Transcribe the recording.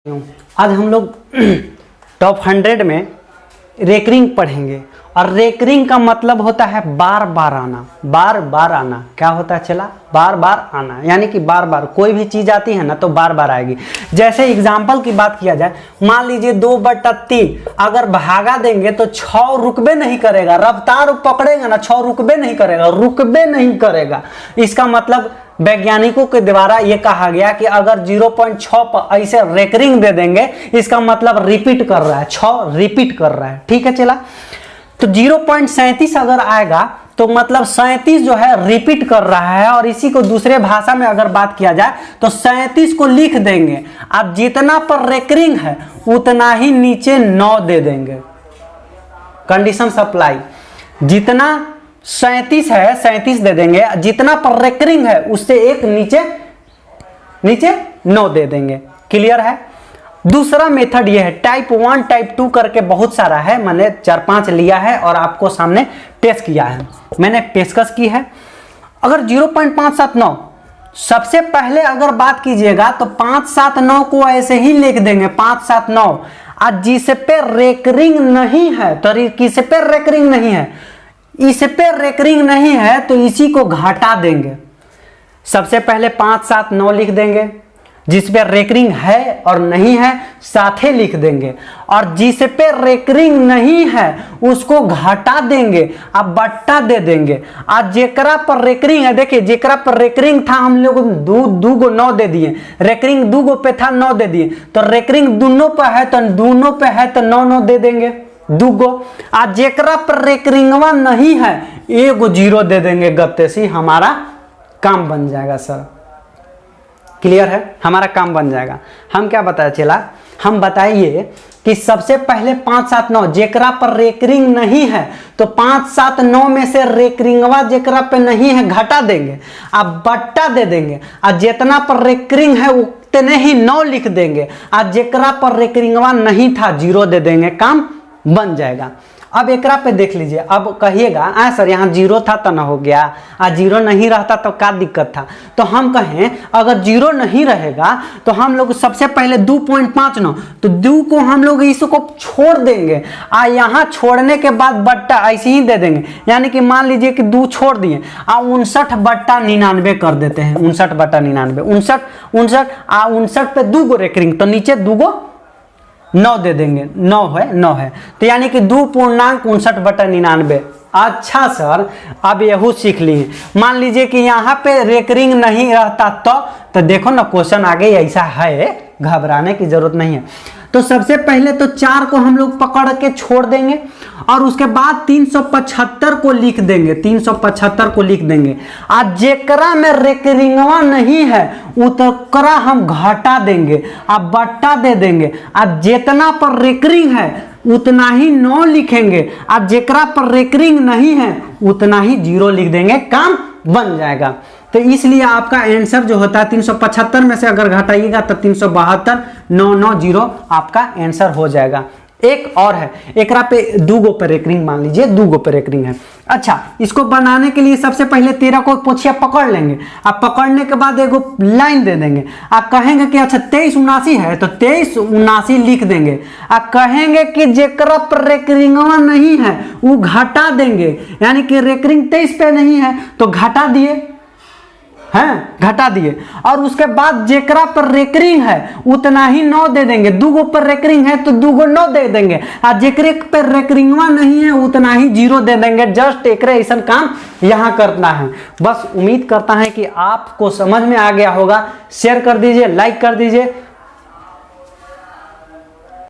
आज हम लोग टॉप 100 में रेकरिंग पढ़ेंगे और रेकरिंग का मतलब होता है बार बार आना। बार बार आना क्या होता है चला? बार बार आना, यानी कि बार बार कोई भी चीज़ आती है ना तो बार बार आएगी। जैसे एग्जाम्पल की बात किया जाए, मान लीजिए 2/3 अगर भागा देंगे तो 6 रुकबे नहीं करेगा। रफ्तार पकड़ेगा ना 6 रुकबे नहीं करेगा, रुकबे नहीं करेगा। इसका मतलब वैज्ञानिकों के द्वारा यह कहा गया कि अगर 0.6 पर ऐसे रेकरिंग दे देंगे, इसका मतलब रिपीट कर रहा है, 6 रिपीट कर रहा है। ठीक है चला, तो 0.37 अगर आएगा तो मतलब 37 जो है रिपीट कर रहा है। और इसी को दूसरे भाषा में अगर बात किया जाए तो 37 को लिख देंगे, अब जितना पर रेकरिंग है उतना ही नीचे 9 दे देंगे। कंडीशन सप्लाई, जितना 37 है 37 दे देंगे, जितना पर रेकरिंग है उससे एक नीचे 9 दे देंगे। क्लियर है? दूसरा मेथड ये है, टाइप 1 टाइप 2 करके बहुत सारा है, मैंने 4-5 लिया है और आपको सामने टेस्ट किया है, मैंने पेशकश की है। अगर 0.579 सबसे पहले अगर बात कीजिएगा तो 579 को ऐसे ही लिख देंगे 579। आज जिस पे रेकरिंग नहीं है तो किस पे रेकरिंग नहीं है, इस पे रेकरिंग नहीं है तो इसी को घटा देंगे। सबसे पहले 579 लिख देंगे, जिस पे रेकरिंग है और नहीं है साथ ही लिख देंगे, और जिस पे रेकरिंग नहीं है उसको घटा देंगे, अब बट्टा दे देंगे। आज जेकरा पर रेकरिंग है, देखिए जेकरा पर रेकरिंग था हम लोग दो को 9 दे दिए, रेकरिंग 2 पे था 9 दे दिए, तो रेकरिंग दोनों पे है तो 9 दे देंगे 2। आज जेकरा पर रेकरिंगवा नहीं है 1 0 दे देंगे। गत्ते से हमारा काम बन जाएगा सर। क्लियर है? हमारा काम बन जाएगा। हम क्या बताया चला, हम बताइए कि सबसे पहले 579 जेकरा पर रेकरिंग नहीं है तो 579 में से रेकरिंगवा जेकरा पे नहीं है घटा देंगे, अब बट्टा दे देंगे। आज जितना पर रेकरिंग है उतने ही 9 लिख देंगे। आज जेकरा पर रेकरिंगवा नहीं था 0 दे देंगे, काम बन जाएगा। अब एकरा पे देख लीजिए, अब कहिएगा सर यहाँ 0 था तो ना हो गया, आज 0 नहीं रहता तो क्या दिक्कत था? तो हम कहें अगर 0 नहीं रहेगा तो हम लोग सबसे पहले 2.59 तो 2 को हम लोग इसको छोड़ देंगे, यहाँ छोड़ने के बाद बट्टा ऐसे ही दे देंगे। यानी कि मान लीजिए कि 2 छोड़ दिए, 59/99 कर देते हैं। 59/99 59 पे 2 गो रेकरिंग तो नीचे 2 गो 9 दे देंगे। 9 है तो यानी कि 2.59/99। अच्छा सर, अब यहू सीख लिए। मान लीजिए कि यहाँ पे रेकरिंग नहीं रहता तो देखो ना क्वेश्चन आगे ऐसा है, घबराने की जरूरत नहीं है। तो सबसे पहले तो 4 को हम लोग पकड़ के छोड़ देंगे और उसके बाद 375 को लिख देंगे। 375 को लिख देंगे। आज जेकरा में रेकरिंगवा नहीं है उतकरा हम घटा देंगे, अब बट्टा दे देंगे। अब जितना पर रेकरिंग है उतना ही 9 लिखेंगे, अब जेकरा पर रेकरिंग नहीं है उतना ही 0 लिख देंगे, काम बन जाएगा। तो इसलिए आपका आंसर जो होता है 375 में से अगर घटाइएगा तो 372 990 आपका आंसर हो जाएगा। एक और है, एकरा पे 2 गो पे रेकरिंग, मान लीजिए 2 गो पे रेकरिंग है। अच्छा, इसको बनाने के लिए सबसे पहले 13 को पोछिया पकड़ लेंगे। आप पकड़ने के बाद एगो लाइन दे देंगे। आप कहेंगे कि अच्छा 2379 है तो 2379 लिख देंगे। आप कहेंगे कि जेकरा पर रेकरिंगवा नहीं है वो घटा देंगे, यानी कि रेकरिंग 23 पे नहीं है तो घटा दिए हैं, घटा दिए। और उसके बाद जेकरा पर रेकरिंग है उतना ही 9 दे देंगे। 2 गो पर रेकरिंग है तो 2 गो 9 दे देंगे, और जेकरे पर रेकरिंगवा नहीं है उतना ही 0 दे देंगे। जस्ट एक ऐसा काम यहाँ करना है। बस उम्मीद करता है कि आपको समझ में आ गया होगा। शेयर कर दीजिए, लाइक कर दीजिए।